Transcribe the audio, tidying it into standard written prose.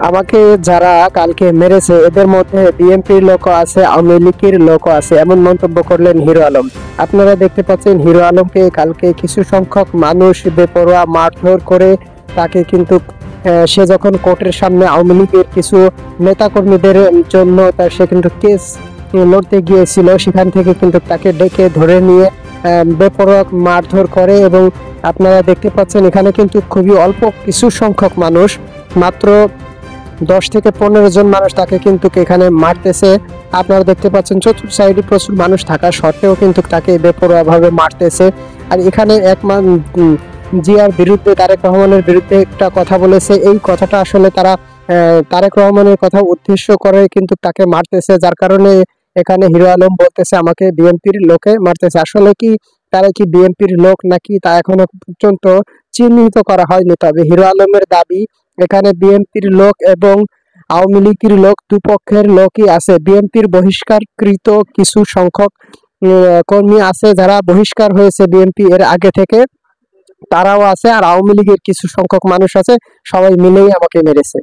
আমাকে যারা কালকে মেরেছে এদের মধ্যে বিএনপির লোকও আছে, আওয়ামী লীগের লোকও আছে, এমন মন্তব্য করলেন হিরো আলম। আপনারা দেখতে পাচ্ছেন হিরো আলমকে কালকে কিছু সংখ্যক মানুষ বেপরোয়া মারধর করে তাকে কিন্তু সে যখন কোর্টের সামনে আওয়ামী লীগের কিছু নেতাকর্মীদের জন্য সে কিন্তু কেস লড়তে গিয়েছিল, সেখান থেকে কিন্তু তাকে ডেকে ধরে নিয়ে বেপরোয়া মারধর করে। এবং আপনারা দেখতে পাচ্ছেন এখানে কিন্তু খুবই অল্প কিছু সংখ্যক মানুষ, মাত্র 10 থেকে 15 জন মানুষ তাকে কিন্তু এখানে মারতেছে। আপনারা দেখতে পাচ্ছেন চতুর্থ সাইডে প্রচুর মানুষ থাকা সত্ত্বেও কিন্তু তাকে বেপরোয়া ভাবে মারতেছে। আর এখানে জিয়ার বিরুদ্ধে, তারেক রহমানের বিরুদ্ধে একটা কথা বলেছে, এই কথাটা আসলে তারা তারেক রহমানের কথা উদ্দেশ্য করে কিন্তু তাকে মারতেছে, যার কারণে এখানে হিরো আলম বলতেছে আমাকে বিএনপির লোকে মারতেছে। আসলে কি তারা কি বিএনপির লোক নাকি তা এখনো পর্যন্ত চিহ্নিত করা হয়নি। তবে হিরো আলমের দাবি এখানে বিএনপির লোক এবং আওয়ামী লীগের লোক দুপক্ষের লোকই আছে। বিএনপির বহিষ্কারকৃত কিছু সংখ্যক কর্মী আছে যারা বহিষ্কার হয়েছে বিএনপি এর আগে থেকে, তারাও আছে। আর আওয়ামী লীগের কিছু সংখ্যক মানুষ আছে, সবাই মিলেই আমাকে মেরেছে।